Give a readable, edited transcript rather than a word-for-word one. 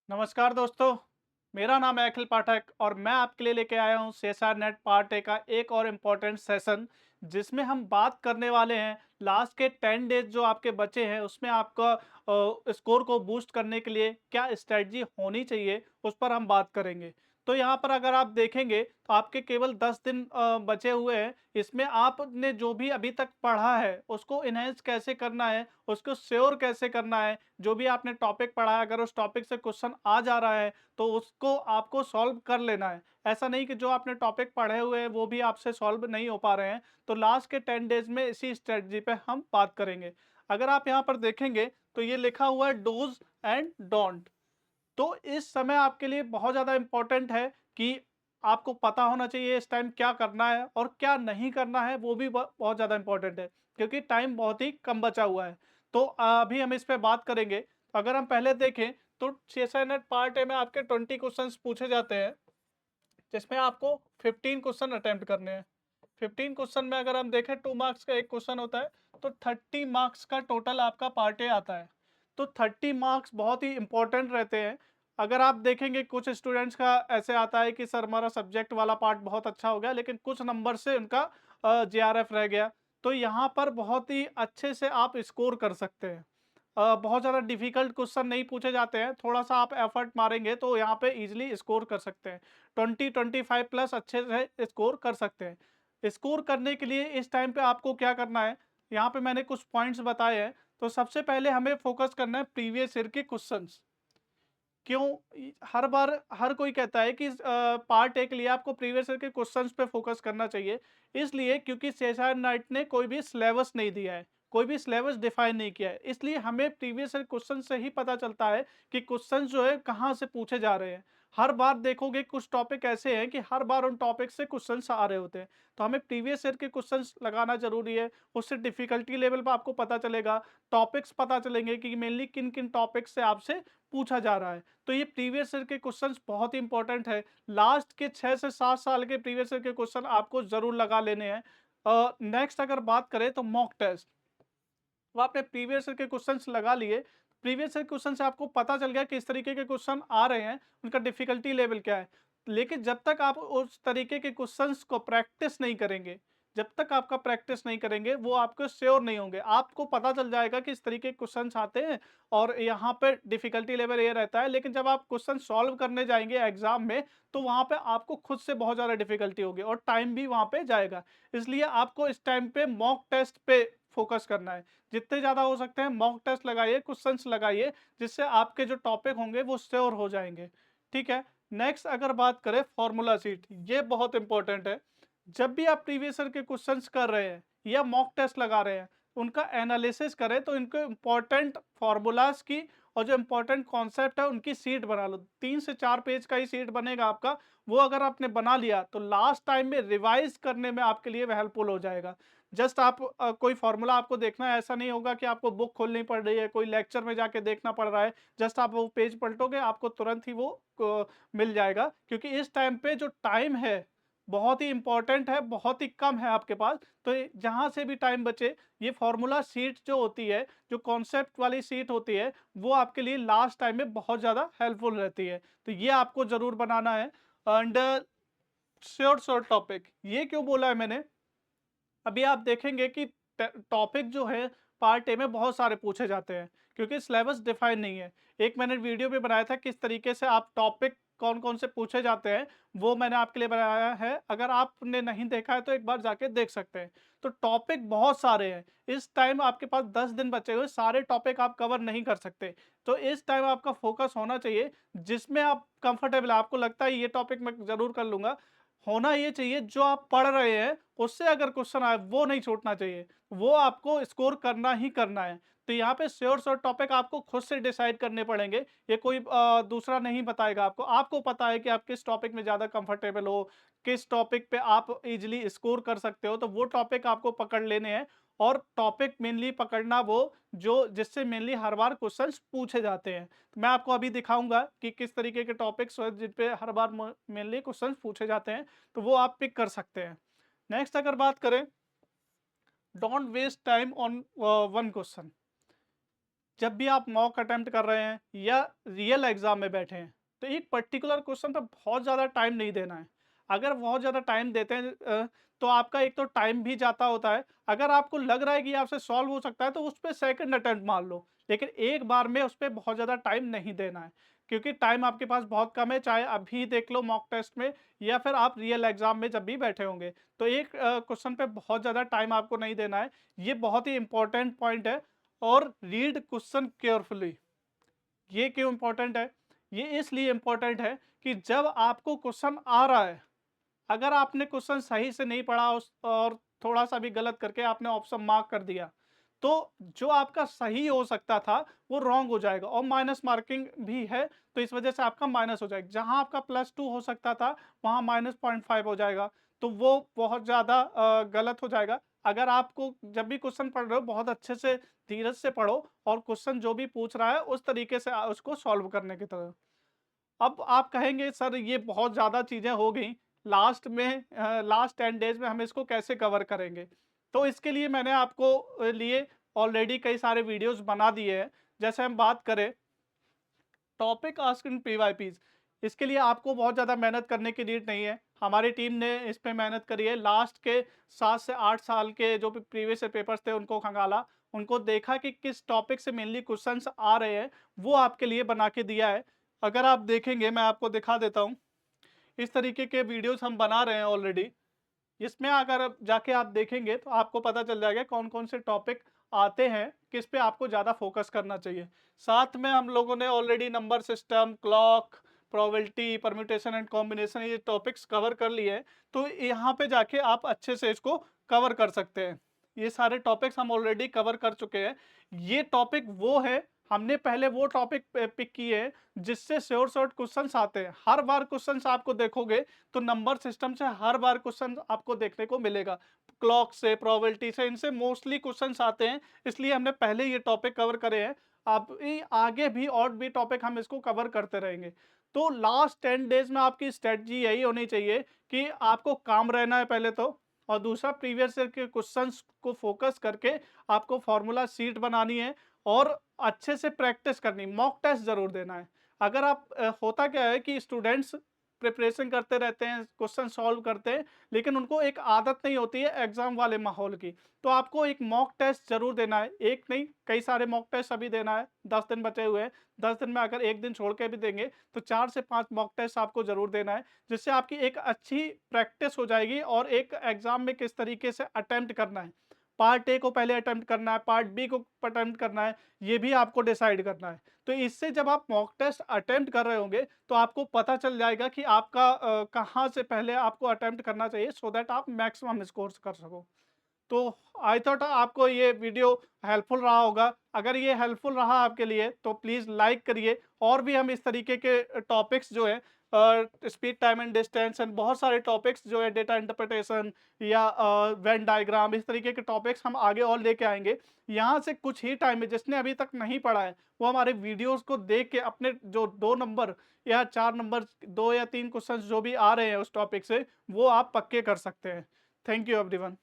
नमस्कार दोस्तों, मेरा नाम है अखिल पाठक और मैं आपके लिए लेके आया हूँ सीएसआर नेट पार्ट ए का एक और इम्पोर्टेंट सेशन जिसमें हम बात करने वाले हैं लास्ट के 10 डेज जो आपके बचे हैं उसमें आपका स्कोर को बूस्ट करने के लिए क्या स्ट्रेटजी होनी चाहिए उस पर हम बात करेंगे। तो यहाँ पर अगर आप देखेंगे तो आपके केवल 10 दिन बचे हुए हैं। इसमें आपने जो भी अभी तक पढ़ा है उसको इनहेंस कैसे करना है, उसको श्योर कैसे करना है। जो भी आपने टॉपिक पढ़ा है अगर उस टॉपिक से क्वेश्चन आ जा रहा है तो उसको आपको सॉल्व कर लेना है। ऐसा नहीं कि जो आपने टॉपिक पढ़े हुए हैं वो भी आपसे सॉल्व नहीं हो पा रहे हैं। तो लास्ट के 10 डेज में इसी स्ट्रेटजी पे हम बात करेंगे। अगर आप यहाँ पर देखेंगे तो ये लिखा हुआ है डूज एंड डोंट। तो इस समय आपके लिए बहुत ज़्यादा इम्पोर्टेंट है कि आपको पता होना चाहिए इस टाइम क्या करना है और क्या नहीं करना है, वो भी बहुत ज़्यादा इम्पोर्टेंट है क्योंकि टाइम बहुत ही कम बचा हुआ है। तो अभी हम इस पे बात करेंगे। तो अगर हम पहले देखें तो 6 नेट पार्ट ए में आपके 20 क्वेश्चंस पूछे जाते हैं जिसमें आपको 15 क्वेश्चन अटेम्प्ट करने हैं। 15 क्वेश्चन में अगर हम देखें 2 मार्क्स का एक क्वेश्चन होता है तो 30 मार्क्स का टोटल आपका पार्ट ए आता है। तो 30 मार्क्स बहुत ही इंपॉर्टेंट रहते हैं। अगर आप देखेंगे कुछ स्टूडेंट्स का ऐसे आता है कि सर हमारा सब्जेक्ट वाला पार्ट बहुत अच्छा हो गया लेकिन कुछ नंबर से उनका जेआरएफ रह गया। तो यहाँ पर बहुत ही अच्छे से आप स्कोर कर सकते हैं। बहुत ज़्यादा डिफ़िकल्ट क्वेश्चन नहीं पूछे जाते हैं, थोड़ा-सा आप एफर्ट मारेंगे तो यहाँ पे ईज़िली स्कोर कर सकते हैं। 20-25 प्लस अच्छे से स्कोर कर सकते हैं। स्कोर करने के लिए इस टाइम पे आपको क्या करना है, यहाँ पे मैंने कुछ पॉइंट्स बताए हैं। तो सबसे पहले हमें फ़ोकस करना है प्रीवियस ईयर के क्वेश्चन्स। क्यों हर बार हर कोई कहता है कि पार्ट ए के लिए आपको प्रीवियस ईयर के क्वेश्चंस पे फोकस करना चाहिए। इसलिए क्योंकि शेषार नाइट ने कोई भी सिलेबस नहीं दिया है, कोई भी सिलेबस डिफाइन नहीं किया है। इसलिए हमें प्रीवियस ईयर क्वेश्चन से ही पता चलता है कि क्वेश्चन जो है कहाँ से पूछे जा रहे हैं। हर बार देखोगे कुछ टॉपिक ऐसे हैं कि हर बार उन टॉपिक से क्वेश्चंस आ रहे होते हैं। तो हमें प्रीवियस ईयर के क्वेश्चंस लगाना ज़रूरी है। उससे डिफ़िकल्टी लेवल पे आपको पता चलेगा, टॉपिक्स पता चलेंगे कि मेनली किन-किन टॉपिक्स से आपसे पूछा जा रहा है। तो ये प्रीवियस ईयर के क्वेश्चंस बहुत ही इंपॉर्टेंट है। लास्ट के 6 से 7 साल के प्रीवियस ईयर के क्वेश्चन आपको ज़रूर लगा लेने हैं। नेक्स्ट अगर बात करें तो मॉक टेस्ट। तो आपने प्रीवियस ईयर के क्वेश्चंस लगा लिए, प्रीवियस ईयर क्वेश्चन से आपको पता चल गया किस तरीके के क्वेश्चन आ रहे हैं, उनका डिफ़िकल्टी लेवल क्या है। लेकिन जब तक आप उस तरीके के क्वेश्चंस को प्रैक्टिस नहीं करेंगे, जब तक आपका प्रैक्टिस नहीं करेंगे, वो आपको श्योर नहीं होंगे। आपको पता चल जाएगा कि इस तरीके के क्वेश्चंस आते हैं और यहाँ पे डिफ़िकल्टी लेवल ये रहता है, लेकिन जब आप क्वेश्चन सॉल्व करने जाएँगे एग्ज़ाम में, तो वहाँ पे आपको खुद से बहुत ज़्यादा डिफ़िकल्टी होगी और टाइम भी वहाँ पे जाएगा। इसलिए आपको इस टाइम पे मॉक टेस्ट पे फ़ोकस करना है। जितने ज़्यादा हो सकते हैं मॉक टेस्ट लगाइए, क्वेश्चंस लगाइए, जिससे आपके जो टॉपिक होंगे वो श्योर हो जाएँगे। ठीक है? नेक्स्ट अगर बात करें फॉर्मूला शीट, ये बहुत इंपॉर्टेंट है। जब भी आप प्रीवियस ईयर के क्वेश्चंस कर रहे हैं या मॉक टेस्ट लगा रहे हैं, उनका एनालिसिस करें तो इनको इम्पोर्टेंट फॉर्मूलाज़ की और जो इम्पोर्टेंट कॉन्सेप्ट है उनकी शीट बना लो। 3 से 4 पेज का ही शीट बनेगा आपका, वो अगर आपने बना लिया तो लास्ट टाइम में रिवाइज़ करने में आपके लिए हेल्पफुल हो जाएगा। जस्ट आप कोई फ़ॉर्मूला आपको देखना है, ऐसा नहीं होगा कि आपको बुक खोलनी पड़ रही है, कोई लेक्चर में जाके देखना पड़ रहा है। जस्ट आप वो पेज पलटोगे, आपको तुरंत ही वो मिल जाएगा क्योंकि इस टाइम पे जो टाइम है, बहुत ही इम्पोर्टेंट है, बहुत ही कम है आपके पास। तो जहाँ से भी टाइम बचे, ये फ़ॉर्मूला शीट जो होती है, जो कॉन्सेप्ट वाली शीट होती है, वो आपके लिए लास्ट टाइम में बहुत ज़्यादा हेल्पफुल रहती है। तो ये आपको ज़रूर बनाना है। एंड श्योर टॉपिक, ये क्यों बोला है मैंने? अभी आप देखेंगे कि टॉपिक जो है पार्ट ए में बहुत सारे पूछे जाते हैं क्योंकि सिलेबस डिफाइन नहीं है। एक मैंने वीडियो भी बनाया था किस तरीके से आप टॉपिक कौन कौन से पूछे जाते हैं, वो मैंने आपके लिए बनाया है। अगर आपने नहीं देखा है तो एक बार जाके देख सकते हैं। तो टॉपिक बहुत सारे हैं। इस टाइम आपके पास 10 दिन बचे हुए, सारे टॉपिक आप कवर नहीं कर सकते। तो इस टाइम आपका फोकस होना चाहिए जिसमें आप कंफर्टेबल है, आपको लगता है ये टॉपिक मैं जरूर कर लूंगा। होना ये चाहिए जो आप पढ़ रहे हैं उससे अगर क्वेश्चन आए वो नहीं छूटना चाहिए, वो आपको स्कोर करना ही करना है। तो यहाँ पे श्योर टॉपिक आपको खुद से डिसाइड करने पड़ेंगे। ये कोई दूसरा नहीं बताएगा आपको। आपको पता है कि आप किस टॉपिक में ज़्यादा कंफर्टेबल हो, किस टॉपिक पे आप इजीली स्कोर कर सकते हो, तो वो टॉपिक आपको पकड़ लेने हैं। और टॉपिक मेनली पकड़ना वो जो जिससे मेनली हर बार क्वेश्चंस पूछे जाते हैं। तो मैं आपको अभी दिखाऊंगा कि किस तरीके के टॉपिक्स हैं जिन पे हर बार मेनली क्वेश्चंस पूछे जाते हैं, तो वो आप पिक कर सकते हैं। नेक्स्ट अगर बात करें, don't waste time on one question. जब भी आप मॉक अटेम्प्ट कर रहे हैं या रियल एग्जाम में बैठे हैं, तो एक पर्टिकुलर क्वेश्चन पे बहुत ज़्यादा टाइम नहीं देना है। अगर बहुत ज़्यादा टाइम देते हैं तो आपका एक तो टाइम भी जाता होता है। अगर आपको लग रहा है कि आपसे सॉल्व हो सकता है तो उस पे सेकंड अटेम्प्ट मार लो, लेकिन एक बार में उस पे बहुत ज़्यादा टाइम नहीं देना है, क्योंकि टाइम आपके पास बहुत कम है, चाहे अभी देख लो मॉक टेस्ट में या फिर आप रियल एग्जाम में जब भी बैठे होंगे। तो एक क्वेश्चन पे बहुत ज़्यादा टाइम आपको नहीं देना है, ये बहुत ही इंपॉर्टेंट पॉइंट है। और रीड क्वेश्चन केयरफुली, ये क्यों इंपॉर्टेंट है? ये इसलिए इंपॉर्टेंट है कि जब आपको क्वेश्चन आ रहा है, अगर आपने क्वेश्चन सही से नहीं पढ़ा उस और थोड़ा-सा भी गलत करके आपने ऑप्शन मार्क कर दिया, तो जो आपका सही हो सकता था, वो रॉन्ग हो जाएगा और माइनस मार्किंग भी है, तो इस वजह से आपका माइनस हो जाएगा। जहाँ आपका +2 हो सकता था, वहाँ माइनस 0.5 हो जाएगा, तो वो बहुत ज़्यादा गलत हो जाएगा। अगर आपको जब भी क्वेश्चन पढ़ रहे हो, बहुत अच्छे से धीरज से पढ़ो और क्वेश्चन जो भी पूछ रहा है, उस तरीके से उसको सॉल्व करने की तरह। अब आप कहेंगे सर ये बहुत ज़्यादा चीज़ें हो गई, लास्ट में लास्ट 10 डेज़ में हम इसको कैसे कवर करेंगे? तो इसके लिए मैंने आपको लिए ऑलरेडी कई सारे वीडियोज़ बना दिए हैं। जैसे हम बात करें टॉपिक आस्क इन पीवाईपीज़, इसके लिए आपको बहुत ज़्यादा मेहनत करने की नीड नहीं है। हमारी टीम ने इस पे मेहनत करी है। लास्ट के 7 से 8 साल के जो भी प्रीवियस पेपर्स थे उनको खंगाला, उनको देखा कि किस टॉपिक से मेनली क्वेश्चंस आ रहे हैं, वो आपके लिए बना के दिया है। अगर आप देखेंगे मैं आपको दिखा देता हूँ, इस तरीके के वीडियोज़ हम बना रहे हैं ऑलरेडी। इसमें अगर आप जाके आप देखेंगे तो आपको पता चल जाएगा कौन-कौन से टॉपिक आते हैं, किस पे आपको ज़्यादा फ़ोकस करना चाहिए। साथ में हम लोगों ने already number system, clock, probability, permutation and combination ये टॉपिक्स कवर कर लिए हैं, तो यहाँ पे जाके आप अच्छे से इसको कवर कर सकते हैं। ये सारे टॉपिक्स हम ऑलरेडी कवर कर चुके हैं। ये टॉपिक वो है, हमने पहले वो टॉपिक पिक किए हैं जिससे श्योर क्वेश्चंस आते हैं। हर बार क्वेश्चंस आपको देखोगे तो नंबर सिस्टम से हर बार क्वेश्चन आपको देखने को मिलेगा। क्लॉक से, प्रोबेबिलिटी से, इनसे मोस्टली क्वेश्चंस आते हैं, इसलिए हमने पहले ये टॉपिक कवर करे हैं। अब आगे भी और भी टॉपिक हम इसको कवर करते रहेंगे। तो लास्ट 10 डेज़ में आपकी स्ट्रैटेजी यही होनी चाहिए कि आपको काम रहना है पहले तो, और दूसरा प्रीवियस ईयर के क्वेश्चंस को फोकस करके आपको फॉर्मूला शीट बनानी है और अच्छे से प्रैक्टिस करनी, मॉक टेस्ट ज़रूर देना है। अगर आप होता क्या है कि स्टूडेंट्स प्रिपरेशन करते रहते हैं, क्वेश्चन सॉल्व करते हैं, लेकिन उनको एक आदत नहीं होती है एग्ज़ाम वाले माहौल की। तो आपको एक मॉक टेस्ट ज़रूर देना है, एक नहीं कई सारे मॉक टेस्ट अभी देना है, 10 दिन बचे हुए हैं। 10 दिन में अगर 1 दिन छोड़ के भी देंगे, तो 4 से 5 मॉक टेस्ट आपको ज़रूर देना है, जिससे आपकी एक अच्छी प्रैक्टिस हो जाएगी और एक एग्ज़ाम में किस तरीके से अटेम्प्ट करना है। पार्ट ए को पहले अटेम्प्ट करना है, पार्ट बी को अटेम्प्ट करना है, ये भी आपको डिसाइड करना है। तो इससे जब आप मॉक टेस्ट अटेम्प्ट कर रहे होंगे, तो आपको पता चल जाएगा कि आपका कहाँ से पहले आपको अटेम्प्ट करना चाहिए सो दैट आप मैक्सिमम स्कोर्स कर सको। तो आई थॉट आपको ये वीडियो हेल्पफुल रहा होगा। अगर ये हेल्पफुल रहा आपके लिए तो प्लीज़ लाइक करिए, और भी हम इस तरीके के टॉपिक्स जो है speed, time and distance and बहुत सारे टॉपिक्स जो है, डेटा इंटरप्रिटेशन या वेन डायग्राम, इस तरीके के टॉपिक्स हम आगे और लेके आएँगे। यहाँ से कुछ ही टाइम में जिसने अभी तक नहीं पढ़ा है, वो हमारे वीडियोज़ को देख के अपने जो 2 नंबर या 4 नंबर, 2 या 3 क्वेश्चंस जो भी आ रहे हैं उस टॉपिक से, वो आप पक्के कर सकते हैं। Thank you everyone.